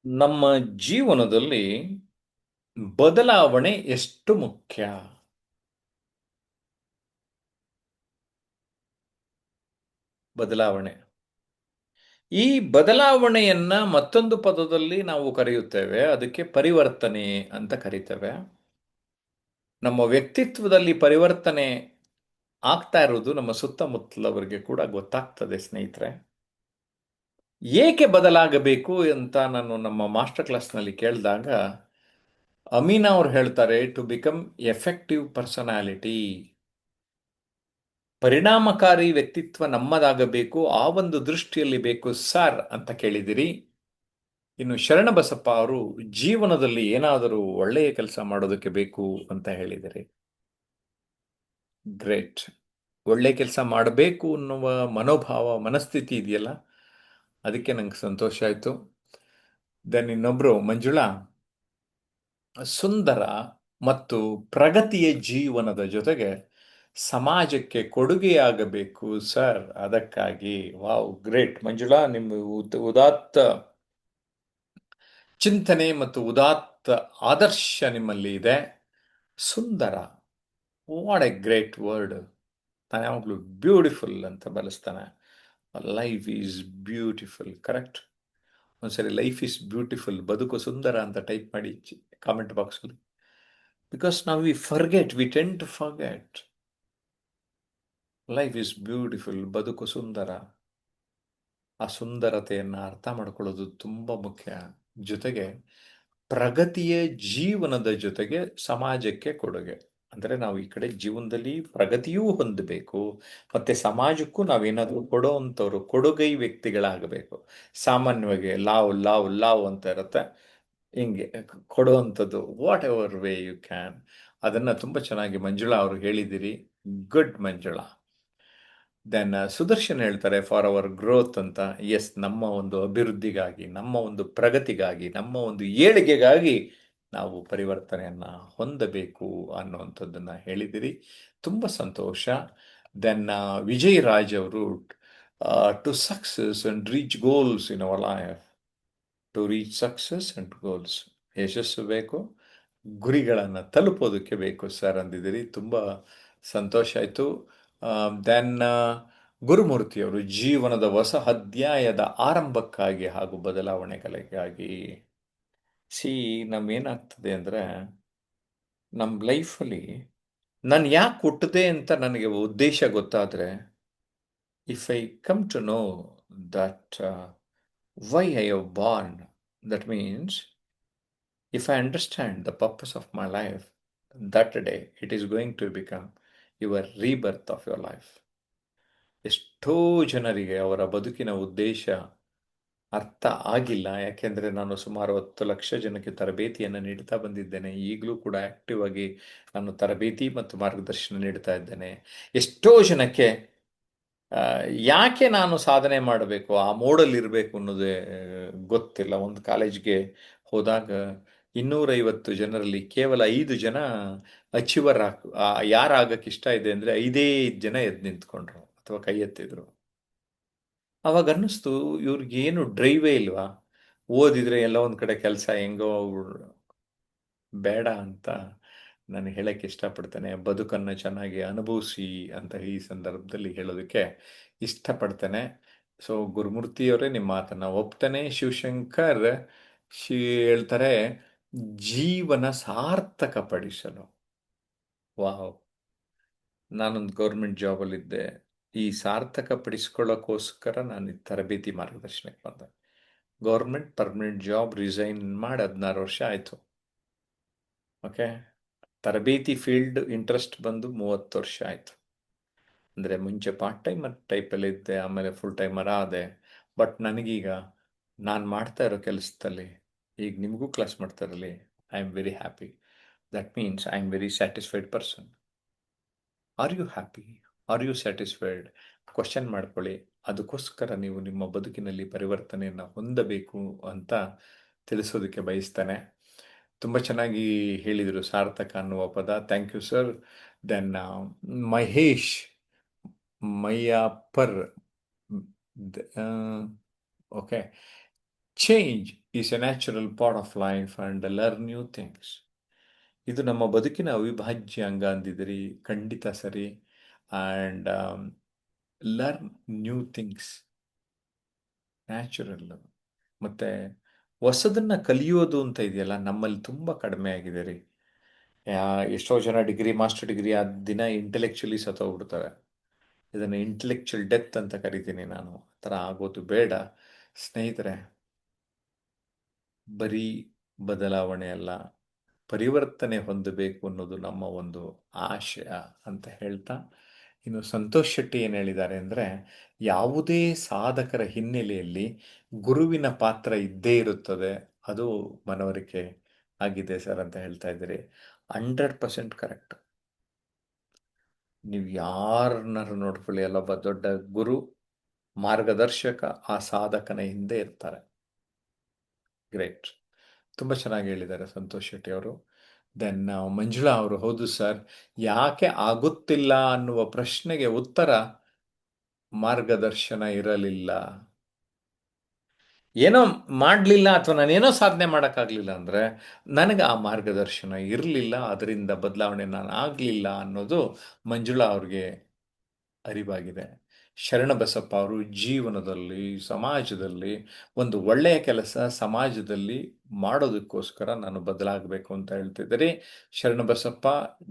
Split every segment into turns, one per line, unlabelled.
ನಮ್ಮ ಜೀವನದಲ್ಲಿ ಬದಲಾವಣೆ ಎಷ್ಟು ಮುಖ್ಯ? ಬದಲಾವಣೆ. ಈ ಬದಲಾವಣೆಯನ್ನ ಮತ್ತೊಂದು ಪದದಲ್ಲಿ ನಾವು ಕರೆಯುತ್ತೇವೆ. ಅದಕ್ಕೆ ಪರಿವರ್ತನೆ ಅಂತ ಕರೀತೇವೆ. ನಮ್ಮ ವ್ಯಕ್ತಿತ್ವದಲ್ಲಿ ಪರಿವರ್ತನೆ ಆಗ್ತಾ ಇರೋದು ನಮ್ಮ ಸುತ್ತಮುತ್ತಲವರಿಗೆ ಕೂಡ ಗೊತ್ತಾಗ್ತದೆ ಸ್ನೇಹಿತರೆ. ಏಕೆ ಬದಲಾಗಬೇಕು ಅಂತ ನಾನು ನಮ್ಮ ಮಾಸ್ಟರ್ ಕ್ಲಾಸ್ನಲ್ಲಿ ಕೇಳಿದಾಗ ಅಮೀನಾ ಅವ್ರು ಹೇಳ್ತಾರೆ, ಟು ಬಿಕಮ್ ಎಫೆಕ್ಟಿವ್ ಪರ್ಸನಾಲಿಟಿ. ಪರಿಣಾಮಕಾರಿ ವ್ಯಕ್ತಿತ್ವ ನಮ್ಮದಾಗಬೇಕು, ಆ ಒಂದು ದೃಷ್ಟಿಯಲ್ಲಿ ಬೇಕು ಸರ್ ಅಂತ ಕೇಳಿದಿರಿ. ಇನ್ನು ಶರಣಬಸಪ್ಪ ಅವರು ಜೀವನದಲ್ಲಿ ಏನಾದರೂ ಒಳ್ಳೆಯ ಕೆಲಸ ಮಾಡೋದಕ್ಕೆ ಬೇಕು ಅಂತ ಹೇಳಿದರೆ ಗ್ರೇಟ್. ಒಳ್ಳೆ ಕೆಲಸ ಮಾಡಬೇಕು ಅನ್ನುವ ಮನೋಭಾವ ಮನಸ್ಥಿತಿ ಇದೆಯಲ್ಲ, ಅದಕ್ಕೆ ನಂಗೆ ಸಂತೋಷ ಆಯಿತು. ದೆನ್ ಇನ್ನೊಬ್ರು ಮಂಜುಳಾ, ಸುಂದರ ಮತ್ತು ಪ್ರಗತಿಯ ಜೀವನದ ಜೊತೆಗೆ ಸಮಾಜಕ್ಕೆ ಕೊಡುಗೆಯಾಗಬೇಕು ಸರ್, ಅದಕ್ಕಾಗಿ. ವಾವ್, ಗ್ರೇಟ್ ಮಂಜುಳಾ, ನಿಮ್ಮ ಉದಾತ್ತ ಚಿಂತನೆ ಮತ್ತು ಉದಾತ್ತ ಆದರ್ಶ ನಿಮ್ಮಲ್ಲಿ ಇದೆ. ಸುಂದರ, ವಾಟ್ ಎ ಗ್ರೇಟ್ ವರ್ಡ್. ನಾನು ಯಾವಾಗಲೂ ಬ್ಯೂಟಿಫುಲ್ ಅಂತ ಬಳಸ್ತಾನೆ. Life is beautiful, correct. ಒಂದ್ಸರಿ ಲೈಫ್ ಈಸ್ ಬ್ಯೂಟಿಫುಲ್, ಬದುಕು ಸುಂದರ ಅಂತ ಟೈಪ್ ಮಾಡಿ ಕಾಮೆಂಟ್ ಬಾಕ್ಸಲ್ಲಿ. ಬಿಕಾಸ್ ನಾವು we tend to forget. Life is beautiful, ಬದುಕು ಸುಂದರ. ಆ ಸುಂದರತೆಯನ್ನು ಅರ್ಥ ಮಾಡ್ಕೊಳ್ಳೋದು ತುಂಬ ಮುಖ್ಯ. ಜೊತೆಗೆ ಪ್ರಗತಿಯ ಜೀವನದ ಜೊತೆಗೆ ಸಮಾಜಕ್ಕೆ ಕೊಡುಗೆ. ಅಂದರೆ ನಾವು ಈ ಕಡೆ ಜೀವನದಲ್ಲಿ ಪ್ರಗತಿಯೂ ಹೊಂದಬೇಕು, ಮತ್ತೆ ಸಮಾಜಕ್ಕೂ ನಾವೇನಾದರೂ ಕೊಡೋ ಅಂಥವ್ರು ಕೊಡುಗೈ ವ್ಯಕ್ತಿಗಳಾಗಬೇಕು. ಸಾಮಾನ್ಯವಾಗಿ ಲಾವ್ ಲಾವ್ ಲಾವ್ ಅಂತ ಇರುತ್ತೆ, ಹಿಂಗೆ ಕೊಡುವಂಥದ್ದು whatever way you can. ಅದನ್ನು ತುಂಬ ಚೆನ್ನಾಗಿ ಮಂಜುಳಾ ಅವರು ಹೇಳಿದಿರಿ. ಗುಡ್ ಮಂಜುಳಾ. ದೆನ್ ಸುದರ್ಶನ್ ಹೇಳ್ತಾರೆ ಫಾರ್ ಅವರ್ ಗ್ರೋತ್ ಅಂತ. ಎಸ್, ನಮ್ಮ ಒಂದು ಅಭಿವೃದ್ಧಿಗಾಗಿ, ನಮ್ಮ ಒಂದು ಪ್ರಗತಿಗಾಗಿ, ನಮ್ಮ ಒಂದು ಏಳಿಗೆಗಾಗಿ ನಾವು ಪರಿವರ್ತನೆಯನ್ನು ಹೊಂದಬೇಕು ಅನ್ನುವಂಥದ್ದನ್ನು ಹೇಳಿದಿರಿ. ತುಂಬ ಸಂತೋಷ. ದೆನ್ ವಿಜಯ್ ರಾಜ್ ಅವರು, to success and reach goals in our life. To reach success and goals, ಯಶಸ್ಸು ಬೇಕು, ಗುರಿಗಳನ್ನು ತಲುಪೋದಕ್ಕೆ ಬೇಕು ಸರ್ ಅಂದಿದ್ದೀರಿ. ತುಂಬ ಸಂತೋಷ ಆಯಿತು. ದೆನ್ ಗುರುಮೂರ್ತಿಯವರು ಜೀವನದ ಹೊಸ ಅಧ್ಯಾಯದ ಆರಂಭಕ್ಕಾಗಿ ಹಾಗೂ ಬದಲಾವಣೆಗಳಿಗಾಗಿ. ಸಿ, ನಮ್ಗೇನಾಗ್ತದೆ ಅಂದರೆ, ನಮ್ಮ ಲೈಫಲ್ಲಿ ನಾನು ಯಾಕೆ ಹುಟ್ಟಿದೆ ಅಂತ ನನಗೆ ಉದ್ದೇಶ ಗೊತ್ತಾದರೆ, if I come to know that why I have born, that means if I understand the purpose of my life, that day it is going to become your rebirth of your life. ಎಷ್ಟೋ ಜನರಿಗೆ ಅವರ ಬದುಕಿನ ಉದ್ದೇಶ ಅರ್ಥ ಆಗಿಲ್ಲ. ಯಾಕೆಂದರೆ ನಾನು ಸುಮಾರು 10 ಲಕ್ಷ ಜನಕ್ಕೆ ತರಬೇತಿಯನ್ನು ನೀಡ್ತಾ ಬಂದಿದ್ದೇನೆ. ಈಗಲೂ ಕೂಡ ಆ್ಯಕ್ಟಿವ್ ಆಗಿ ನಾನು ತರಬೇತಿ ಮತ್ತು ಮಾರ್ಗದರ್ಶನ ನೀಡ್ತಾ ಇದ್ದೇನೆ. ಎಷ್ಟೋ ಜನಕ್ಕೆ ಯಾಕೆ ನಾನು ಸಾಧನೆ ಮಾಡಬೇಕು, ಆ ಮೋಡಲ್ಲಿರಬೇಕು ಅನ್ನೋದೇ ಗೊತ್ತಿಲ್ಲ. ಒಂದು ಕಾಲೇಜ್ಗೆ ಹೋದಾಗ 250 ಜನರಲ್ಲಿ ಕೇವಲ 5 ಜನ ಅಚೀವರ್ ಯಾರಾಗಕ್ಕೆ ಇಷ್ಟ ಇದೆ ಅಂದರೆ 5 ಜನ ಎದ್ದು ನಿಂತ್ಕೊಂಡ್ರು ಅಥವಾ ಕೈ ಎತ್ತಿದ್ರು. ಅವಾಗ ಅನ್ನಿಸ್ತು, ಇವ್ರಿಗೇನು ಡ್ರೈವೇ ಇಲ್ವಾ, ಓದಿದ್ರೆ ಎಲ್ಲ ಒಂದು ಕಡೆ ಕೆಲಸ ಹೆಂಗೋ ಬೇಡ ಅಂತ ನಾನು ಹೇಳಕ್ಕೆ ಇಷ್ಟಪಡ್ತೇನೆ. ಬದುಕನ್ನು ಚೆನ್ನಾಗಿ ಅನುಭವಿಸಿ ಅಂತ ಈ ಸಂದರ್ಭದಲ್ಲಿ ಹೇಳೋದಕ್ಕೆ ಇಷ್ಟಪಡ್ತೇನೆ. ಸೊ ಗುರುಮೂರ್ತಿಯವರೇ, ನಿಮ್ಮ ಮಾತನ್ನು ಒಪ್ತೇನೆ. ಶಿವಶಂಕರ್ ಹೇಳ್ತಾರೆ, ಜೀವನ ಸಾರ್ಥಕ ಪಡಿಸಲು. ವಾವ್, ನಾನೊಂದು ಗೌರ್ಮೆಂಟ್ ಜಾಬಲ್ಲಿದ್ದೆ. ಈ ಸಾರ್ಥಕ ಪಡಿಸ್ಕೊಳ್ಳೋಕ್ಕೋಸ್ಕರ ನಾನು ಈ ತರಬೇತಿ ಮಾರ್ಗದರ್ಶನಕ್ಕೆ ಬಂದೆ. ಗೌರ್ಮೆಂಟ್ ಪರ್ಮನೆಂಟ್ ಜಾಬ್ ರಿಸೈನ್ ಮಾಡಿ 16 ವರ್ಷ ಆಯಿತು. ಓಕೆ, ತರಬೇತಿ ಫೀಲ್ಡ್ ಇಂಟ್ರೆಸ್ಟ್ ಬಂದು 30 ವರ್ಷ ಆಯಿತು. ಅಂದರೆ ಮುಂಚೆ ಪಾರ್ಟ್ ಟೈಮರ್ ಟೈಪಲ್ಲಿ ಇದ್ದೆ, ಆಮೇಲೆ ಫುಲ್ ಟೈಮರ್ ಆದೆ. ಬಟ್ ನನಗೀಗ ನಾನು ಮಾಡ್ತಾ ಇರೋ ಕೆಲಸದಲ್ಲಿ, ಈಗ ನಿಮಗೂ ಕ್ಲಾಸ್ ಮಾಡ್ತಾ ಇರಲಿ, I am very happy. That means I am very satisfied person. Are you happy? Are you satisfied? Question ಮಾಡ್ಕೊಳ್ಳಿ. ಅದಕ್ಕೋಸ್ಕರ ನೀವು ನಿಮ್ಮ ಬದುಕಿನಲ್ಲಿ ಪರಿವರ್ತನೆಯನ್ನು ಹೊಂದಬೇಕು ಅಂತ ತಿಳಿಸೋದಕ್ಕೆ ಬಯಸ್ತೇನೆ. ತುಂಬ ಚೆನ್ನಾಗಿ ಹೇಳಿದರು ಸಾರ್ಥಕ ಅನ್ನುವ ಪದ. Thank you sir. Then Mahesh ಮಯ್ಯಾಪರ್, okay, change is a natural part of life and learn new things. ಇದು ನಮ್ಮ ಬದುಕಿನ ಅವಿಭಾಜ್ಯ ಅಂಗ ಅಂದಿದ್ದೀರಿ, ಖಂಡಿತ ಸರಿ. And learn new things natural. ಮತ್ತು ಹೊಸದನ್ನು ಕಲಿಯೋದು ಅಂತ ಇದೆಯಲ್ಲ, ನಮ್ಮಲ್ಲಿ ತುಂಬ ಕಡಿಮೆ ಆಗಿದೆ ರೀ. ಎಷ್ಟೋ ಜನ ಡಿಗ್ರಿ ಮಾಸ್ಟರ್ ಡಿಗ್ರಿ ಆ ದಿನ ಇಂಟೆಲೆಕ್ಚುಲಿ ಸತ್ತೋಗ್ಬಿಡ್ತಾರೆ. ಇದನ್ನು ಇಂಟೆಲೆಕ್ಚುಯಲ್ ಡೆತ್ ಅಂತ ಕರಿತೀನಿ ನಾನು. ಆ ಥರ ಆಗೋದು ಬೇಡ ಸ್ನೇಹಿತರೆ. ಬರೀ ಬದಲಾವಣೆ ಅಲ್ಲ, ಪರಿವರ್ತನೆ ಹೊಂದಬೇಕು ಅನ್ನೋದು ನಮ್ಮ ಒಂದು ಆಶಯ ಅಂತ ಹೇಳ್ತಾ, ಇನ್ನು ಸಂತೋಷ್ ಶೆಟ್ಟಿ ಏನು ಹೇಳಿದ್ದಾರೆ ಅಂದರೆ, ಯಾವುದೇ ಸಾಧಕರ ಹಿನ್ನೆಲೆಯಲ್ಲಿ ಗುರುವಿನ ಪಾತ್ರ ಇದ್ದೇ ಇರುತ್ತದೆ, ಅದು ಮನವರಿಕೆ ಆಗಿದೆ ಸರ್ ಅಂತ ಹೇಳ್ತಾ ಇದ್ದೀರಿ. 100% ಕರೆಕ್ಟ್. ನೀವು ಯಾರನ್ನಾರು ನೋಡ್ಕೊಳ್ಳಿ, ಅಲ್ಲೊಬ್ಬ ದೊಡ್ಡ ಗುರು, ಮಾರ್ಗದರ್ಶಕ ಆ ಸಾಧಕನ ಹಿಂದೆ ಇರ್ತಾರೆ. ಗ್ರೇಟ್. ತುಂಬ ಚೆನ್ನಾಗಿ ಹೇಳಿದ್ದಾರೆ ಸಂತೋಷ್ ಶೆಟ್ಟಿ ಅವರು. ದೆನ್ ಮಂಜುಳಾ ಅವರು, ಹೌದು ಸರ್, ಯಾಕೆ ಆಗುತ್ತಿಲ್ಲ ಅನ್ನುವ ಪ್ರಶ್ನೆಗೆ ಉತ್ತರ ಮಾರ್ಗದರ್ಶನ ಇರಲಿಲ್ಲ. ಏನೋ ಮಾಡಲಿಲ್ಲ ಅಥವಾ ನಾನೇನೋ ಸಾಧನೆ ಮಾಡೋಕ್ಕಾಗಲಿಲ್ಲ ಅಂದರೆ ನನಗೆ ಆ ಮಾರ್ಗದರ್ಶನ ಇರಲಿಲ್ಲ, ಅದರಿಂದ ಬದಲಾವಣೆ ನಾನು ಆಗಲಿಲ್ಲ ಅನ್ನೋದು ಮಂಜುಳಾ ಅವ್ರಿಗೆ ಅರಿವಾಗಿದೆ. ಶರಣಬಸಪ್ಪ ಅವರು ಜೀವನದಲ್ಲಿ, ಸಮಾಜದಲ್ಲಿ ಒಂದು ಒಳ್ಳೆಯ ಕೆಲಸ ಸಮಾಜದಲ್ಲಿ ಮಾಡೋದಕ್ಕೋಸ್ಕರ ನಾನು ಬದಲಾಗಬೇಕು ಅಂತ ಹೇಳ್ತಿದ್ದಾರೆ. ಶರಣಬಸಪ್ಪ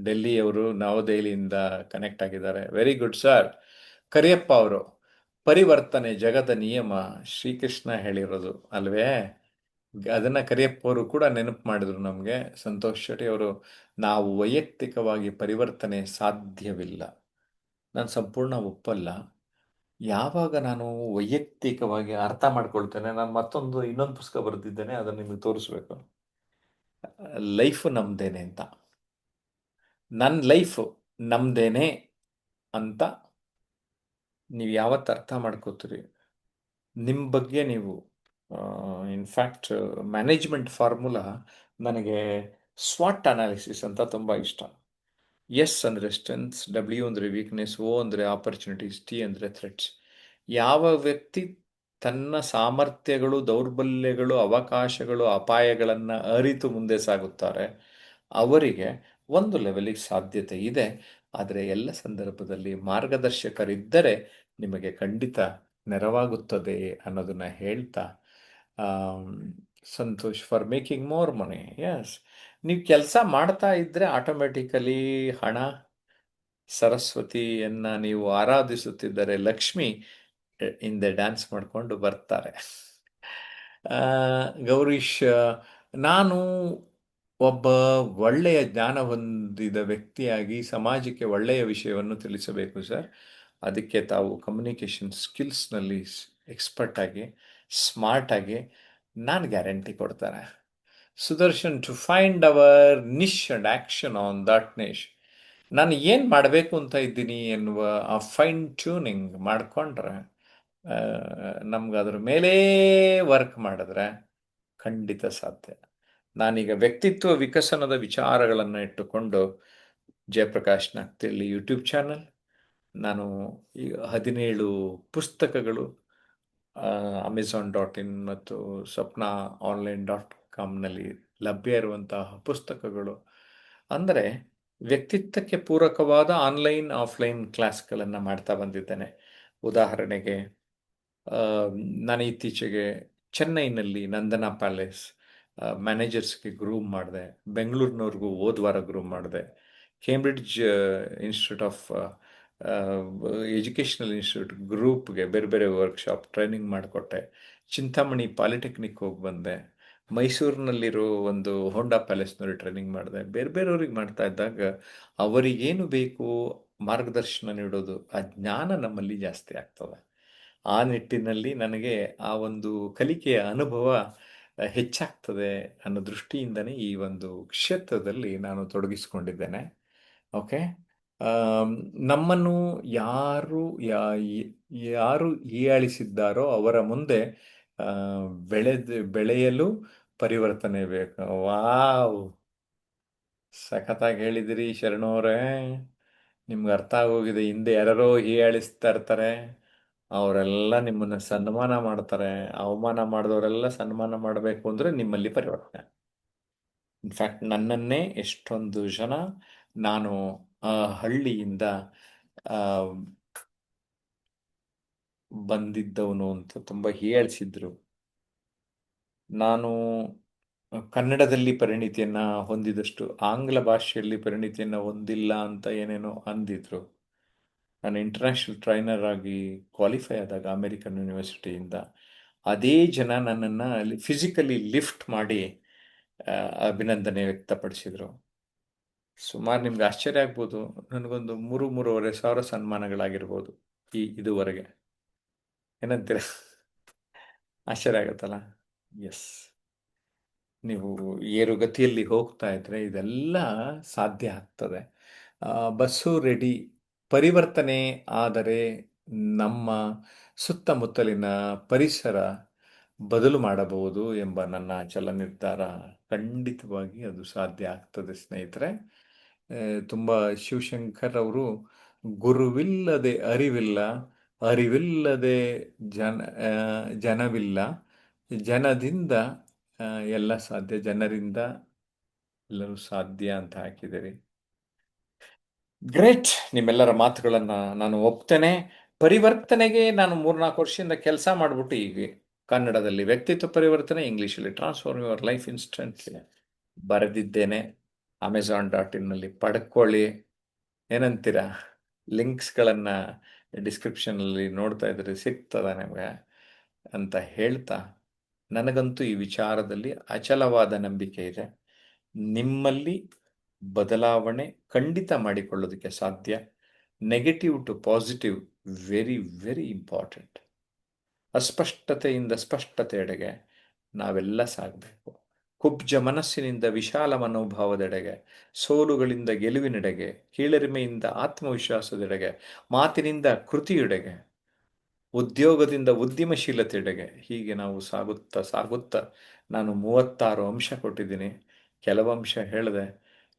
ಡೆಲ್ಲಿಯವರು, ನವದೆಹಲಿಯಿಂದ ಕನೆಕ್ಟ್ ಆಗಿದ್ದಾರೆ. Very good sir. ಕರಿಯಪ್ಪ ಅವರು, ಪರಿವರ್ತನೆ ಜಗದ ನಿಯಮ, ಶ್ರೀಕೃಷ್ಣ ಹೇಳಿರೋದು ಅಲ್ವೇ? ಅದನ್ನು ಕರಿಯಪ್ಪ ಅವರು ಕೂಡ ನೆನಪು ಮಾಡಿದ್ರು ನಮಗೆ. ಸಂತೋಷ್ ಶೆಟ್ಟಿ ಅವರು, ನಾವು ವೈಯಕ್ತಿಕವಾಗಿ ಪರಿವರ್ತನೆ ಸಾಧ್ಯವಿಲ್ಲ. ನಾನು ಸಂಪೂರ್ಣ ಒಪ್ಪಲ್ಲ. ಯಾವಾಗ ನಾನು ವೈಯಕ್ತಿಕವಾಗಿ ಅರ್ಥ ಮಾಡ್ಕೊಳ್ತೇನೆ, ನಾನು ಇನ್ನೊಂದು ಪುಸ್ತಕ ಬರೆದಿದ್ದೇನೆ, ಅದನ್ನು ನಿಮಗೆ ತೋರಿಸ್ಬೇಕು. ಲೈಫ್ ನಮ್ದೇನೆ ಅಂತ. ನನ್ನ ಲೈಫ್ ನಮ್ದೇನೆ ಅಂತ ನೀವು ಯಾವತ್ತು ಅರ್ಥ ಮಾಡ್ಕೋತೀರಿ, ನಿಮ್ಮ ಬಗ್ಗೆ ನೀವು, ಇನ್ಫ್ಯಾಕ್ಟ್ ಮ್ಯಾನೇಜ್ಮೆಂಟ್ ಫಾರ್ಮುಲಾ ನನಗೆ ಸ್ವಾಟ್ ಅನಾಲಿಸಿಸ್ ಅಂತ ತುಂಬ ಇಷ್ಟ. ಎಸ್ ಅಂದರೆ ಸ್ಟ್ರೆಂತ್ಸ್, ಡಬ್ಲ್ಯೂ ಅಂದರೆ ವೀಕ್ನೆಸ್, ಓ ಅಂದರೆ ಆಪರ್ಚುನಿಟೀಸ್, ಟಿ ಅಂದರೆ ಥ್ರೆಟ್ಸ್. ಯಾವ ವ್ಯಕ್ತಿ ತನ್ನ ಸಾಮರ್ಥ್ಯಗಳು, ದೌರ್ಬಲ್ಯಗಳು, ಅವಕಾಶಗಳು, ಅಪಾಯಗಳನ್ನು ಅರಿತು ಮುಂದೆ ಸಾಗುತ್ತಾರೆ, ಅವರಿಗೆ ಒಂದು ಲೆವೆಲಿಗೆ ಸಾಧ್ಯತೆ ಇದೆ. ಆದರೆ ಎಲ್ಲ ಸಂದರ್ಭದಲ್ಲಿ ಮಾರ್ಗದರ್ಶಕರಿದ್ದರೆ ನಿಮಗೆ ಖಂಡಿತ ನೆರವಾಗುತ್ತದೆ ಅನ್ನೋದನ್ನು ಹೇಳ್ತಾ, Santosh for making more money. Yes, ನೀವು ಕೆಲಸ ಮಾಡ್ತಾ ಇದ್ದರೆ ಆಟೋಮೆಟಿಕಲಿ ಹಣ, ಸರಸ್ವತಿಯನ್ನು ನೀವು ಆರಾಧಿಸುತ್ತಿದ್ದರೆ ಲಕ್ಷ್ಮಿ ಹಿಂದೆ ಡ್ಯಾನ್ಸ್ ಮಾಡಿಕೊಂಡು ಬರ್ತಾರೆ. ಗೌರೀಶ್, ನಾನು ಒಬ್ಬ ಒಳ್ಳೆಯ ಜ್ಞಾನ ಹೊಂದಿದ ವ್ಯಕ್ತಿಯಾಗಿ ಸಮಾಜಕ್ಕೆ ಒಳ್ಳೆಯ ವಿಷಯವನ್ನು ತಿಳಿಸಬೇಕು ಸರ್. ಅದಕ್ಕೆ ತಾವು ಕಮ್ಯುನಿಕೇಷನ್ ಸ್ಕಿಲ್ಸ್ನಲ್ಲಿ ಎಕ್ಸ್ಪರ್ಟ್ ಆಗಿ, ಸ್ಮಾರ್ಟ್ ಆಗಿ, ನಾನು ಗ್ಯಾರಂಟಿ ಕೊಡ್ತಾರೆ. Sudarshan, to find our niche and action on that niche. ನಾನು ಏನು ಮಾಡಬೇಕು ಅಂತ ಇದ್ದೀನಿ ಎನ್ನುವ ಆ ಫೈನ್ ಟ್ಯೂನಿಂಗ್ ಮಾಡಿಕೊಂಡ್ರೆ, ನಮ್ಗೆ ಅದ್ರ ಮೇಲೇ ವರ್ಕ್ ಮಾಡಿದ್ರೆ ಖಂಡಿತ ಸಾಧ್ಯ. ನಾನೀಗ ವ್ಯಕ್ತಿತ್ವ ವಿಕಸನದ ವಿಚಾರಗಳನ್ನು ಇಟ್ಟುಕೊಂಡು ಜಯಪ್ರಕಾಶ್ ನಾಗ್ತಿಳ್ಳಿ ಯೂಟ್ಯೂಬ್ ಚಾನಲ್, ನಾನು ಈಗ 17 ಪುಸ್ತಕಗಳು Amazon.in ಮತ್ತು ಸ್ವಪ್ನ online.com ಲಭ್ಯ ಇರುವಂತಹ ಪುಸ್ತಕಗಳು, ಅಂದರೆ ವ್ಯಕ್ತಿತ್ವಕ್ಕೆ ಪೂರಕವಾದ ಆನ್ಲೈನ್ ಆಫ್ಲೈನ್ ಕ್ಲಾಸ್ಗಳನ್ನು ಮಾಡ್ತಾ ಬಂದಿದ್ದೇನೆ. ಉದಾಹರಣೆಗೆ, ನಾನು ಇತ್ತೀಚೆಗೆ ಚೆನ್ನೈನಲ್ಲಿ ನಂದನಾ ಪ್ಯಾಲೇಸ್ ಮ್ಯಾನೇಜರ್ಸ್ಗೆ ಗ್ರೂಮ್ ಮಾಡಿದೆ. ಬೆಂಗಳೂರಿನವ್ರಿಗೂ ಹೋದ್ವಾರ ಗ್ರೂಮ್ ಮಾಡಿದೆ. Cambridge institute of educational institute ಗ್ರೂಪ್ಗೆ ಬೇರೆ ಬೇರೆ ವರ್ಕ್ಶಾಪ್ ಟ್ರೈನಿಂಗ್ ಮಾಡಿಕೊಟ್ಟೆ. ಚಿಂತಾಮಣಿ ಪಾಲಿಟೆಕ್ನಿಕ್ ಹೋಗಿ ಬಂದೆ. ಮೈಸೂರಿನಲ್ಲಿರೋ ಒಂದು ಹೋಂಡಾ ಪ್ಯಾಲೇಸ್ನಲ್ಲಿ ಟ್ರೈನಿಂಗ್ ಮಾಡಿದೆ. ಬೇರೆ ಬೇರೆಯವ್ರಿಗೆ ಮಾಡ್ತಾ ಇದ್ದಾಗ ಅವರಿಗೇನು ಬೇಕು ಮಾರ್ಗದರ್ಶನ ನೀಡೋದು, ಆ ಜ್ಞಾನ ನಮ್ಮಲ್ಲಿ ಜಾಸ್ತಿ ಆಗ್ತದೆ. ಆ ನಿಟ್ಟಿನಲ್ಲಿ ನನಗೆ ಆ ಒಂದು ಕಲಿಕೆಯ ಅನುಭವ ಹೆಚ್ಚಾಗ್ತದೆ ಅನ್ನೋ ದೃಷ್ಟಿಯಿಂದನೇ ಈ ಒಂದು ಕ್ಷೇತ್ರದಲ್ಲಿ ನಾನು ತೊಡಗಿಸಿಕೊಂಡಿದ್ದೇನೆ. ಓಕೆ. ನಮ್ಮನ್ನು ಯಾರು ಹೀಯಾಳಿಸಿದ್ದಾರೋ ಅವರ ಮುಂದೆ ಬೆಳೆಯಲು ಪರಿವರ್ತನೆ ಬೇಕು. ವಾವ್, ಸಖತ್ತಾಗಿ ಹೇಳಿದಿರಿ ಶರಣೋರೇ. ನಿಮ್ಗೆ ಅರ್ಥ ಆಗೋಗಿದೆ, ಹಿಂದೆ ಯಾರೋ ಹೀಯಾಳಿಸ್ತಾ ಇರ್ತಾರೆ, ಅವರೆಲ್ಲ ನಿಮ್ಮನ್ನ ಸನ್ಮಾನ ಮಾಡ್ತಾರೆ. ಅವಮಾನ ಮಾಡಿದವರೆಲ್ಲ ಸನ್ಮಾನ ಮಾಡಬೇಕು ಅಂದರೆ ನಿಮ್ಮಲ್ಲಿ ಪರಿವರ್ತನೆ. ಇನ್ಫ್ಯಾಕ್ಟ್ ನನ್ನನ್ನೇ ಎಷ್ಟೊಂದು ಜನ, ನಾನು ಆ ಹಳ್ಳಿಯಿಂದ ಆ, ಬಂದಿದ್ದವನು ಅಂತ ತುಂಬ ಹೀಯಾಳಿಸಿದ್ರು. ನಾನು ಕನ್ನಡದಲ್ಲಿ ಪರಿಣಿತಿಯನ್ನು ಹೊಂದಿದಷ್ಟು ಆಂಗ್ಲ ಭಾಷೆಯಲ್ಲಿ ಪರಿಣಿತಿಯನ್ನು ಹೊಂದಿಲ್ಲ ಅಂತ ಏನೇನೋ ಅಂದಿದ್ರು. ನಾನು ಇಂಟರ್ನ್ಯಾಷನಲ್ ಟ್ರೈನರ್ ಆಗಿ ಕ್ವಾಲಿಫೈ ಆದಾಗ ಅಮೆರಿಕನ್ ಯೂನಿವರ್ಸಿಟಿಯಿಂದ ಅದೇ ಜನ ನನ್ನನ್ನು ಅಲ್ಲಿ ಫಿಸಿಕಲಿ ಲಿಫ್ಟ್ ಮಾಡಿ ಆ, ಅಭಿನಂದನೆ ವ್ಯಕ್ತಪಡಿಸಿದರು. ಸುಮಾರು ನಿಮ್ಗೆ ಆಶ್ಚರ್ಯ ಆಗ್ಬೋದು, ನನಗೊಂದು 3,500 ಸನ್ಮಾನಗಳಾಗಿರ್ಬೋದು ಇದುವರೆಗೆ. ಏನಂತೀರ? ಆಶ್ಚರ್ಯ ಆಗತ್ತಲ್ಲ? ಎಸ್. ನೀವು ಏರುಗತಿಯಲ್ಲಿ ಹೋಗ್ತಾ ಇದ್ರೆ ಇದೆಲ್ಲ ಸಾಧ್ಯ ಆಗ್ತದೆ. Bus ready. ಪರಿವರ್ತನೆ ಆದರೆ ನಮ್ಮ ಸುತ್ತಮುತ್ತಲಿನ ಪರಿಸರ ಬದಲು ಮಾಡಬಹುದು ಎಂಬ ನನ್ನ ಅಚಲ ನಿರ್ಧಾರ. ಖಂಡಿತವಾಗಿ ಅದು ಸಾಧ್ಯ ಆಗ್ತದೆ ಸ್ನೇಹಿತರೆ. ತುಂಬ ಶಿವಶಂಕರ್ ಅವರು ಗುರುವಿಲ್ಲದೆ ಅರಿವಿಲ್ಲ, ಅರಿವಿಲ್ಲದೆ ಜನ ಜನವಿಲ್ಲ, ಜನದಿಂದ ಎಲ್ಲ ಸಾಧ್ಯ, ಜನರಿಂದ ಎಲ್ಲರೂ ಸಾಧ್ಯ ಅಂತ ಹಾಕಿದ್ದೀರಿ. ಗ್ರೇಟ್. ನಿಮ್ಮೆಲ್ಲರ ಮಾತುಗಳನ್ನು ನಾನು ಒಪ್ತೇನೆ. ಪರಿವರ್ತನೆಗೆ ನಾನು 3-4 ವರ್ಷದಿಂದ ಕೆಲಸ ಮಾಡಿಬಿಟ್ಟು ಈಗ ಕನ್ನಡದಲ್ಲಿ ವ್ಯಕ್ತಿತ್ವ ಪರಿವರ್ತನೆ, ಇಂಗ್ಲೀಷಲ್ಲಿ ಟ್ರಾನ್ಸ್ಫಾರ್ಮ್ ಯುವರ್ ಲೈಫ್ ಇನ್ಸ್ಟೆಂಟ್ಲಿ ಬರೆದಿದ್ದೇನೆ. Amazon.in ಪಡ್ಕೊಳ್ಳಿ. ಏನಂತೀರಾ? ಲಿಂಕ್ಸ್ಗಳನ್ನು ಡಿಸ್ಕ್ರಿಪ್ಷನಲ್ಲಿ ನೋಡ್ತಾ ಇದ್ರೆ ಸಿಗ್ತದ ನಿಮಗೆ ಅಂತ ಹೇಳ್ತಾ, ನನಗಂತೂ ಈ ವಿಚಾರದಲ್ಲಿ ಅಚಲವಾದ ನಂಬಿಕೆ ಇದೆ. ನಿಮ್ಮಲ್ಲಿ ಬದಲಾವಣೆ ಖಂಡಿತ ಮಾಡಿಕೊಳ್ಳೋದಕ್ಕೆ ಸಾಧ್ಯ. Negative to positive very very important. ಅಸ್ಪಷ್ಟತೆಯಿಂದ ಸ್ಪಷ್ಟತೆಯೆಡೆಗೆ ನಾವೆಲ್ಲ ಸಾಗಬೇಕು. ಕುಬ್ಜ ಮನಸ್ಸಿನಿಂದ ವಿಶಾಲ ಮನೋಭಾವದೆಡೆಗೆ, ಸೋಲುಗಳಿಂದ ಗೆಲುವಿನೆಡೆಗೆ, ಕೀಳರಿಮೆಯಿಂದ ಆತ್ಮವಿಶ್ವಾಸದೆಡೆಗೆ, ಮಾತಿನಿಂದ ಕೃತಿಯೆಡೆಗೆ, ಉದ್ಯೋಗದಿಂದ ಉದ್ಯಮಶೀಲತೆಯೆಡೆಗೆ, ಹೀಗೆ ನಾವು ಸಾಗುತ್ತಾ ಸಾಗುತ್ತಾ ನಾನು 36 ಅಂಶ ಕೊಟ್ಟಿದ್ದೀನಿ. ಕೆಲವು ಅಂಶ ಹೇಳಿದೆ.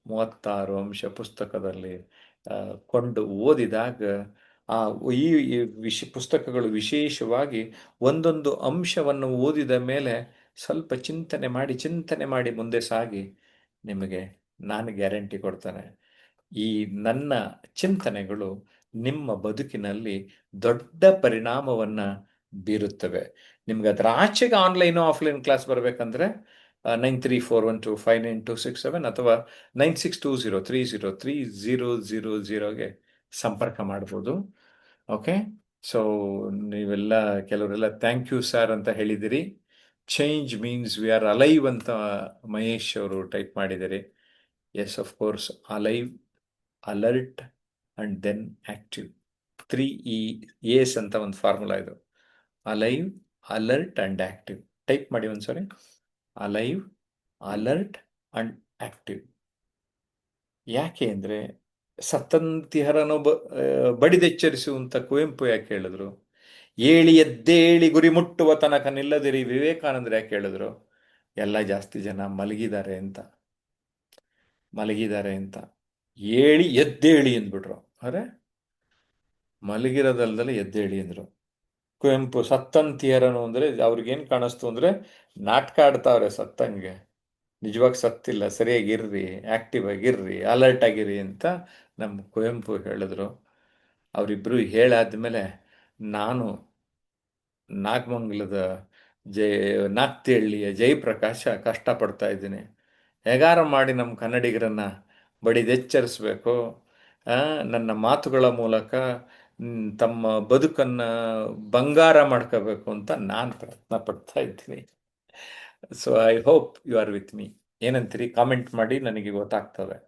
36 ಅಂಶ ಪುಸ್ತಕದಲ್ಲಿ ಕೊಂಡು ಓದಿದಾಗ ಆ ಈ ಪುಸ್ತಕಗಳು ವಿಶೇಷವಾಗಿ ಒಂದೊಂದು ಅಂಶವನ್ನು ಓದಿದ ಮೇಲೆ ಸ್ವಲ್ಪ ಚಿಂತನೆ ಮಾಡಿ ಮುಂದೆ ಸಾಗಿ, ನಿಮಗೆ ನಾನು ಗ್ಯಾರಂಟಿ ಕೊಡ್ತೇನೆ, ಈ ನನ್ನ ಚಿಂತನೆಗಳು ನಿಮ್ಮ ಬದುಕಿನಲ್ಲಿ ದೊಡ್ಡ ಪರಿಣಾಮವನ್ನು ಬೀರುತ್ತವೆ. ನಿಮ್ಗೆ ಅದರ ಆಚೆಗೆ ಆನ್ಲೈನು ಆಫ್ಲೈನ್ ಕ್ಲಾಸ್ ಬರಬೇಕಂದ್ರೆ 9341259267 ಅಥವಾ 9620303000ಗೆ ಸಂಪರ್ಕ ಮಾಡ್ಬೋದು. ಓಕೆ. ಸೊ ನೀವೆಲ್ಲ, ಕೆಲವರೆಲ್ಲ ಥ್ಯಾಂಕ್ ಯು ಸರ್ ಅಂತ ಹೇಳಿದಿರಿ. Change means we are alive ಅಂತ ಮಹೇಶ್ ಅವರು ಟೈಪ್ ಮಾಡಿದಿರಿ. Yes, of course, alive, alert and then active. 3 A's ಅಂತ ಒಂದು ಫಾರ್ಮುಲಾ ಇದು. Alive, alert and active. Type ಮಾಡಿ ಒಂದ್ಸರಿ. Alive, alert and active. ಯಾಕೆ ಅಂದರೆ ಸತ್ತಂತಿಹರನು ಬಡಿದೆಚ್ಚರಿಸುವಂತ ಕುವೆಂಪು ಯಾಕೆ ಹೇಳಿದ್ರು? ಏಳಿ ಎದ್ದೇಳಿ ಗುರಿ ಮುಟ್ಟುವ ತನಕ ನಿಲ್ಲದಿರಿ ವಿವೇಕಾನಂದರು ಯಾಕೆ ಹೇಳಿದ್ರು? ಎಲ್ಲ ಜಾಸ್ತಿ ಜನ ಮಲಗಿದ್ದಾರೆ ಅಂತ. ಏಳಿ ಎದ್ದೇಳಿ ಅಂದ್ಬಿಟ್ರು. ಅರೆ, ಮಲಗಿರೋದಲ್ದಲೆ ಎದ್ದೇಳಿ ಅಂದರು. ಕುವೆಂಪು ಸತ್ತಂತಿಯರನು ಅಂದರೆ ಅವ್ರಿಗೇನು ಕಾಣಿಸ್ತು ಅಂದರೆ ನಾಟಕ ಆಡ್ತಾವ್ರೆ ಸತ್ತಂಗೆ, ನಿಜವಾಗಿ ಸತ್ತಿಲ್ಲ, ಸರಿಯಾಗಿರ್ರಿ, ಆ್ಯಕ್ಟಿವ್ ಆಗಿರ್ರಿ, ಅಲರ್ಟ್ ಆಗಿರಿ ಅಂತ ನಮ್ಮ ಕುವೆಂಪು ಹೇಳಿದ್ರು. ಅವರಿಬ್ಬರು ಹೇಳಾದ್ಮೇಲೆ ನಾನು ನಾಗಮಂಗಲದ ನಾಗ್ತಿಹಳ್ಳಿಯ ಜಯಪ್ರಕಾಶ ಕಷ್ಟಪಡ್ತಾ ಇದ್ದೀನಿ. ಹೇಗಾರ ಮಾಡಿ ನಮ್ಮ ಕನ್ನಡಿಗರನ್ನು ಬಡಿದೆಚ್ಚರಿಸ್ಬೇಕು, ನನ್ನ ಮಾತುಗಳ ಮೂಲಕ ತಮ್ಮ ಬದುಕನ್ನು ಬಂಗಾರ ಮಾಡ್ಕೋಬೇಕು ಅಂತ ನಾನು ಪ್ರಯತ್ನ ಪಡ್ತಾ ಇದ್ದೀನಿ. So I hope you are with me. ಏನಂತೀರಿ? ಕಾಮೆಂಟ್ ಮಾಡಿ, ನನಗೆ ಗೊತ್ತಾಗ್ತವೆ.